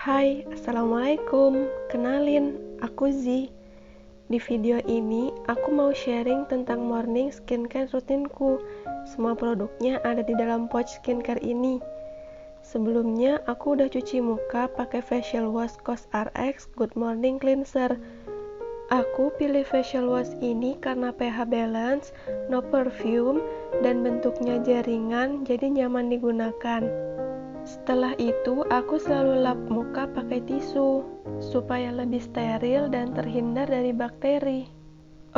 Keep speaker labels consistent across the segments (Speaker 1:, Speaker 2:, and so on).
Speaker 1: Hai, Assalamualaikum. Kenalin, aku Zi. Di video ini, aku mau sharing tentang morning skincare rutinku. Semua produknya ada di dalam pouch skincare ini. Sebelumnya, aku udah cuci muka pakai facial wash COSRX Good Morning Cleanser. Aku pilih facial wash ini karena pH balance, no perfume, dan bentuknya jaringan, jadi nyaman digunakan. Setelah itu, aku selalu lap muka pakai tisu, supaya lebih steril dan terhindar dari bakteri.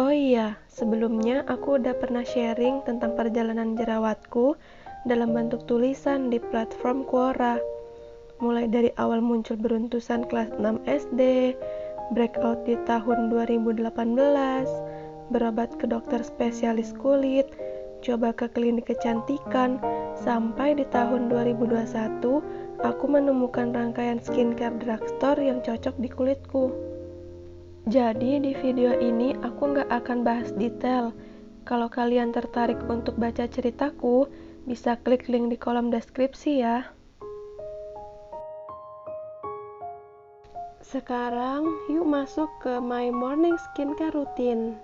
Speaker 1: Oh iya, sebelumnya aku udah pernah sharing tentang perjalanan jerawatku dalam bentuk tulisan di platform Quora. Mulai dari awal muncul beruntusan kelas 6 SD, breakout di tahun 2018, berobat ke dokter spesialis kulit, coba ke klinik kecantikan, sampai di tahun 2021, aku menemukan rangkaian skincare drugstore yang cocok di kulitku. Jadi di video ini aku nggak akan bahas detail. Kalau kalian tertarik untuk baca ceritaku, bisa klik link di kolom deskripsi ya. Sekarang yuk masuk ke my morning skincare routine.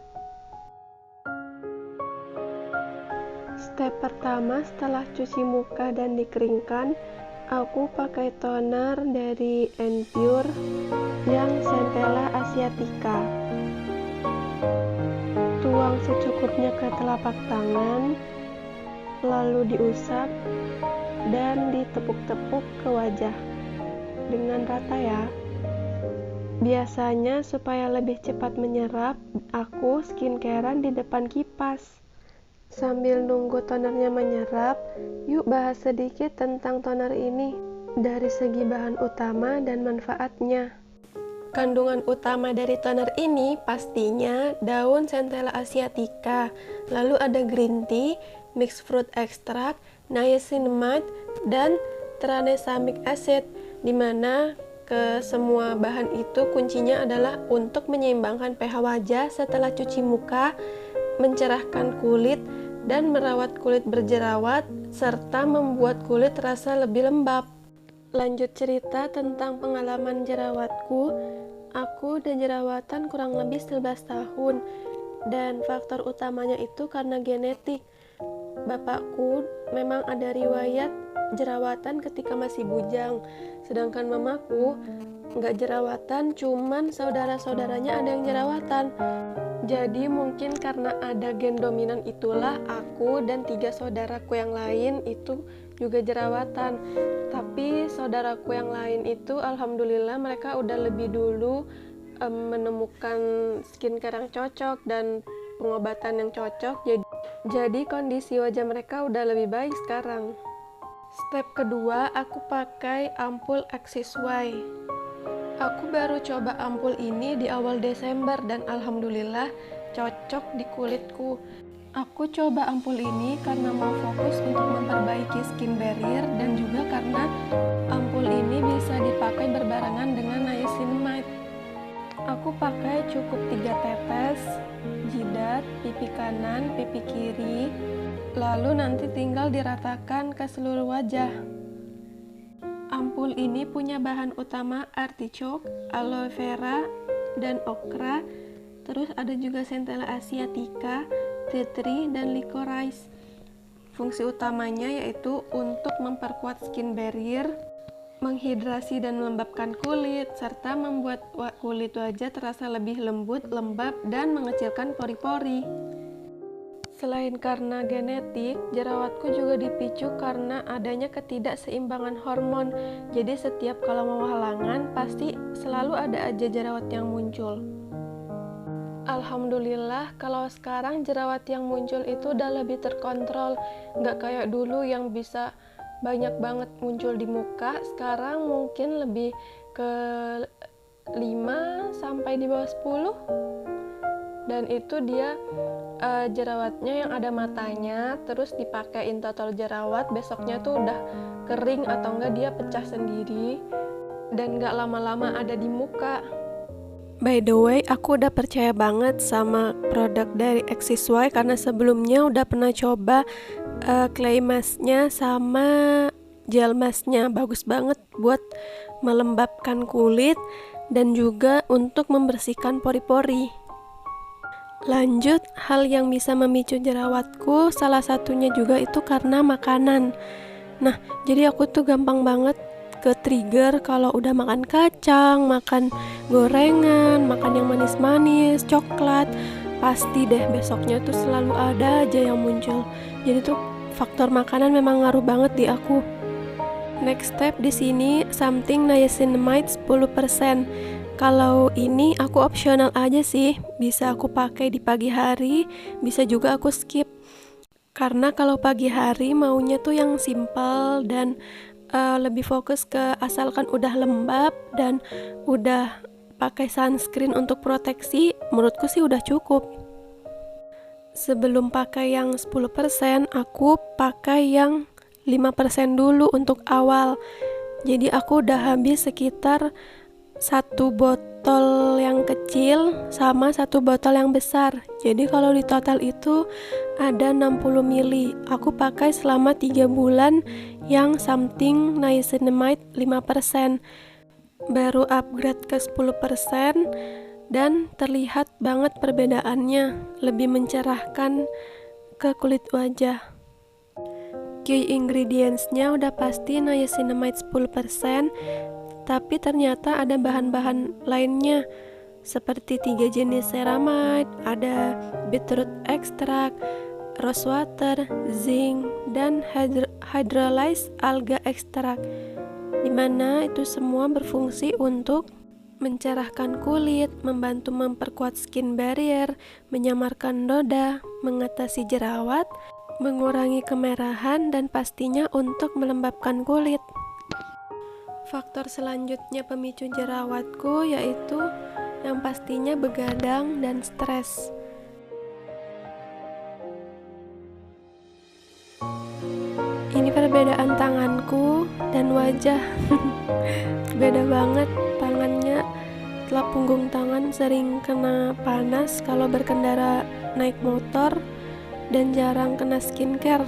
Speaker 1: Step pertama setelah cuci muka dan dikeringkan, aku pakai toner dari Enpure yang Centella Asiatica. Tuang secukupnya ke telapak tangan, lalu diusap dan ditepuk-tepuk ke wajah dengan rata ya. Biasanya supaya lebih cepat menyerap, aku skincarean di depan kipas. Sambil nunggu tonernya menyerap, yuk bahas sedikit tentang toner ini dari segi bahan utama dan manfaatnya. Kandungan utama dari toner ini pastinya daun Centella Asiatica, lalu ada green tea, mixed fruit extract, niacinamide, dan tranexamic acid, di mana ke semua bahan itu kuncinya adalah untuk menyeimbangkan pH wajah setelah cuci muka, mencerahkan kulit, dan merawat kulit berjerawat, serta membuat kulit terasa lebih lembab. Lanjut cerita tentang pengalaman jerawatku. Aku udah jerawatan kurang lebih 11 tahun, dan faktor utamanya itu karena genetik. Bapakku memang ada riwayat jerawatan ketika masih bujang, sedangkan mamaku nggak jerawatan, cuman saudara-saudaranya ada yang jerawatan. Jadi mungkin karena ada gen dominan itulah aku dan 3 saudaraku yang lain itu juga jerawatan. Tapi saudaraku yang lain itu alhamdulillah mereka udah lebih dulu menemukan skincare yang cocok dan pengobatan yang cocok. Jadi kondisi wajah mereka udah lebih baik sekarang. Step kedua, aku pakai ampul Axis Y. Aku baru coba ampul ini di awal Desember dan alhamdulillah cocok di kulitku. Aku coba ampul ini karena mau fokus untuk memperbaiki skin barrier dan juga karena ampul ini bisa dipakai berbarengan dengan niacinamide. Aku pakai cukup 3 tetes, jidat, pipi kanan, pipi kiri, lalu nanti tinggal diratakan ke seluruh wajah. Ampul ini punya bahan utama artichoke, aloe vera, dan okra. Terus ada juga Centella Asiatica, tea tree, dan licorice. Fungsi utamanya yaitu untuk memperkuat skin barrier, menghidrasi dan melembabkan kulit, serta membuat kulit wajah terasa lebih lembut, lembab, dan mengecilkan pori-pori. Selain karena genetik, jerawatku juga dipicu karena adanya ketidakseimbangan hormon. Jadi setiap kalau mau halangan, pasti selalu ada aja jerawat yang muncul. Alhamdulillah, kalau sekarang jerawat yang muncul itu udah lebih terkontrol. Nggak kayak dulu yang bisa banyak banget muncul di muka. Sekarang mungkin lebih ke 5 sampai di bawah 10. Dan itu dia jerawatnya yang ada matanya, terus dipakein total jerawat, besoknya tuh udah kering atau enggak dia pecah sendiri dan enggak lama-lama ada di muka. By the way, aku udah percaya banget sama produk dari XSY karena sebelumnya udah pernah coba clay masknya sama gel masknya. Bagus banget buat melembabkan kulit dan juga untuk membersihkan pori-pori. Lanjut, hal yang bisa memicu jerawatku salah satunya juga itu karena makanan. Nah, jadi aku tuh gampang banget ke trigger kalau udah makan kacang, makan gorengan, makan yang manis-manis, coklat, pasti deh besoknya tuh selalu ada aja yang muncul. Jadi tuh faktor makanan memang ngaruh banget di aku. Next step di sini something niacinamide 10%. Kalau ini aku opsional aja sih, bisa aku pakai di pagi hari, bisa juga aku skip. Karena kalau pagi hari maunya tuh yang simple dan lebih fokus ke asalkan udah lembab dan udah pakai sunscreen untuk proteksi, menurutku sih udah cukup. Sebelum pakai yang 10%, aku pakai yang 5% dulu untuk awal. Jadi aku udah habis sekitar 1 botol yang kecil sama 1 botol yang besar. Jadi kalau di total itu ada 60 ml. Aku pakai selama 3 bulan yang something niacinamide 5%. Baru upgrade ke 10% dan terlihat banget perbedaannya, lebih mencerahkan ke kulit wajah. Key ingredients-nya udah pasti niacinamide 10%, tapi ternyata ada bahan-bahan lainnya seperti 3 jenis ceramide, ada beetroot extract, rose water, zinc, dan hydrolyzed alga extract, dimana itu semua berfungsi untuk mencerahkan kulit, membantu memperkuat skin barrier, menyamarkan noda, mengatasi jerawat, mengurangi kemerahan, dan pastinya untuk melembabkan kulit. Faktor selanjutnya pemicu jerawatku yaitu yang pastinya begadang dan stres. Ini perbedaan tanganku dan wajah. Beda banget tangannya. Setelah punggung tangan sering kena panas kalau berkendara naik motor dan jarang kena skincare.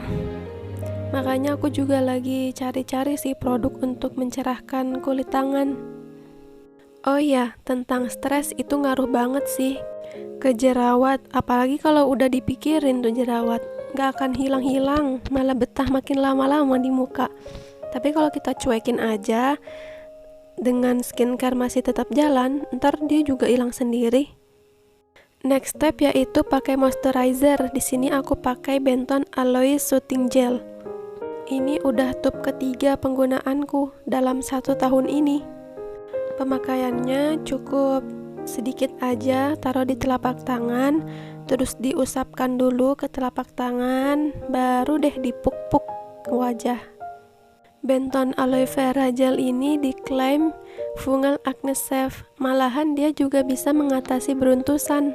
Speaker 1: Makanya aku juga lagi cari-cari sih produk untuk mencerahkan kulit tangan. Oh iya, tentang stres itu ngaruh banget sih ke jerawat. Apalagi kalau udah dipikirin tuh jerawat, gak akan hilang-hilang, malah betah makin lama-lama di muka. Tapi kalau kita cuekin aja, dengan skincare masih tetap jalan, ntar dia juga hilang sendiri. Next step yaitu pakai moisturizer. Di sini aku pakai Benton Aloe Soothing Gel. Ini udah tub ketiga penggunaanku dalam 1 tahun ini. Pemakaiannya cukup sedikit aja, taruh di telapak tangan, terus diusapkan dulu ke telapak tangan, baru deh dipuk-puk ke wajah. Benton Aloe Vera Gel ini diklaim fungal acne safe, malahan dia juga bisa mengatasi beruntusan.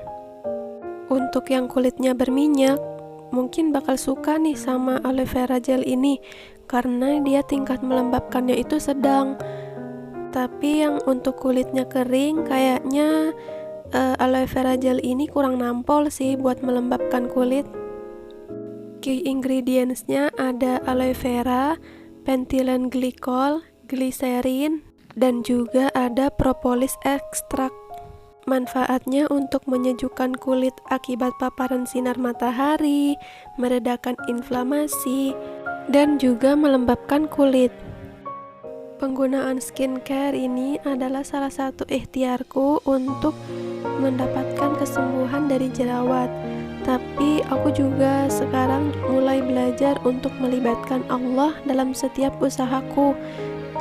Speaker 1: Untuk yang kulitnya berminyak, mungkin bakal suka nih sama aloe vera gel ini karena dia tingkat melembabkannya itu sedang. Tapi yang untuk kulitnya kering, kayaknya aloe vera gel ini kurang nampol sih buat melembabkan kulit. Key ingredients-nya ada aloe vera, pentylen glycol, glycerin, dan juga ada propolis extract. Manfaatnya untuk menyejukkan kulit akibat paparan sinar matahari, meredakan inflamasi, dan juga melembabkan kulit. Penggunaan skincare ini adalah salah satu ikhtiarku untuk mendapatkan kesembuhan dari jerawat. Tapi aku juga sekarang mulai belajar untuk melibatkan Allah dalam setiap usahaku.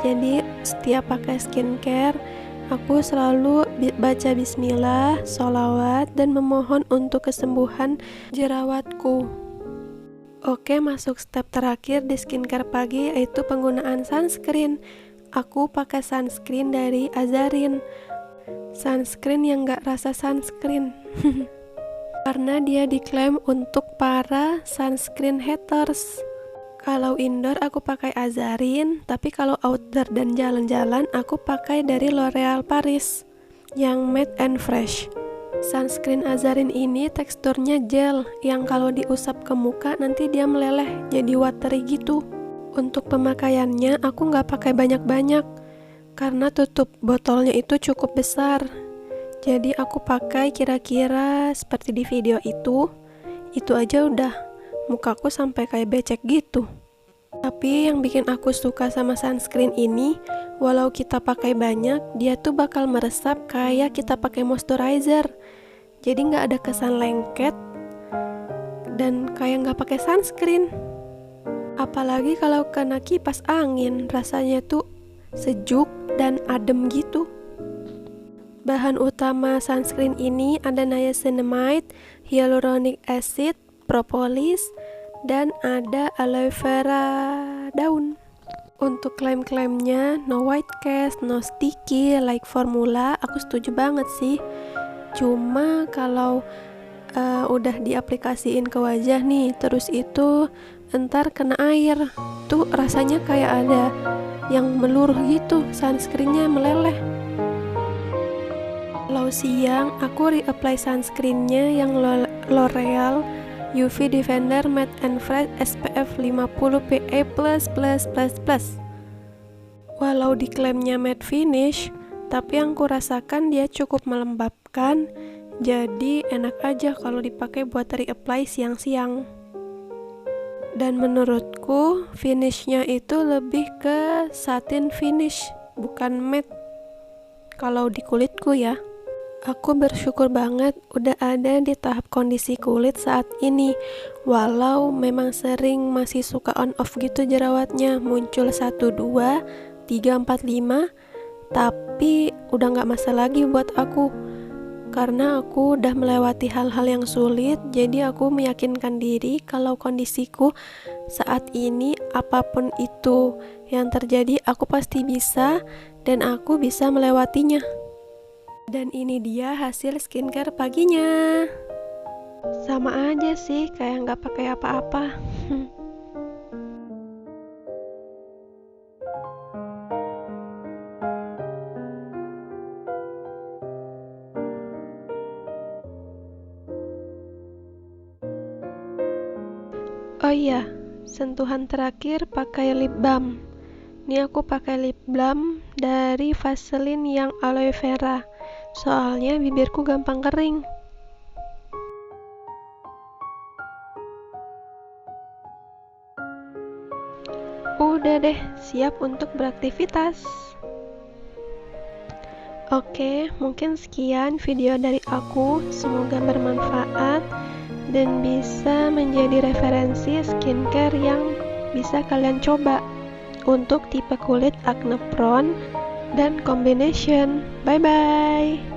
Speaker 1: Jadi setiap pakai skincare, aku selalu baca bismillah, sholawat, dan memohon untuk kesembuhan jerawatku. Oke, masuk step terakhir di skincare pagi yaitu penggunaan sunscreen. Aku pakai sunscreen dari Azarin. Sunscreen yang gak rasa sunscreen. Karena dia diklaim untuk para sunscreen haters. Kalau indoor aku pakai Azarin, tapi kalau outdoor dan jalan-jalan aku pakai dari L'Oreal Paris. yang matte and fresh. Sunscreen Azarin ini teksturnya gel yang kalau diusap ke muka nanti dia meleleh jadi watery gitu. Untuk pemakaiannya aku nggak pakai banyak-banyak karena tutup botolnya itu cukup besar. Jadi aku pakai kira-kira seperti di video itu aja udah mukaku sampai kayak becek gitu. Tapi yang bikin aku suka sama sunscreen ini, walau kita pakai banyak, dia tuh bakal meresap kayak kita pakai moisturizer. Jadi nggak ada kesan lengket dan kayak nggak pakai sunscreen. Apalagi kalau kena kipas angin, rasanya tuh sejuk dan adem gitu. Bahan utama sunscreen ini ada niacinamide, hyaluronic acid, propolis, dan ada aloe vera daun. Untuk klaim-klaimnya no white cast, no sticky, like formula, aku setuju banget sih. Cuma kalau udah diaplikasiin ke wajah nih, terus itu entar kena air, tuh rasanya kayak ada yang meluruh gitu, sunscreennya meleleh. Kalau siang, aku reapply sunscreennya yang L'Oreal UV Defender Matte and Fresh SPF 50 PA++++. Walau diklaimnya matte finish, tapi yang kurasakan dia cukup melembabkan, jadi enak aja kalau dipakai buat reapply siang-siang. Dan menurutku finishnya itu lebih ke satin finish, bukan matte kalau di kulitku ya. Aku bersyukur banget udah ada di tahap kondisi kulit saat ini. Walau memang sering masih suka on off gitu jerawatnya, muncul 1, 2, 3, 4, 5, tapi udah gak masalah lagi buat aku. Karena aku udah melewati hal-hal yang sulit, jadi aku meyakinkan diri kalau kondisiku saat ini apapun itu yang terjadi aku pasti bisa dan aku bisa melewatinya. Dan ini dia hasil skincare paginya. Sama aja sih, kayak nggak pakai apa-apa. Oh iya, sentuhan terakhir pakai lip balm. Ini aku pakai lip balm dari Vaseline yang aloe vera. Soalnya bibirku gampang kering. Udah deh, siap untuk beraktivitas. Oke, mungkin sekian video dari aku. Semoga bermanfaat dan bisa menjadi referensi skincare yang bisa kalian coba untuk tipe kulit acne prone dan combination. Bye bye.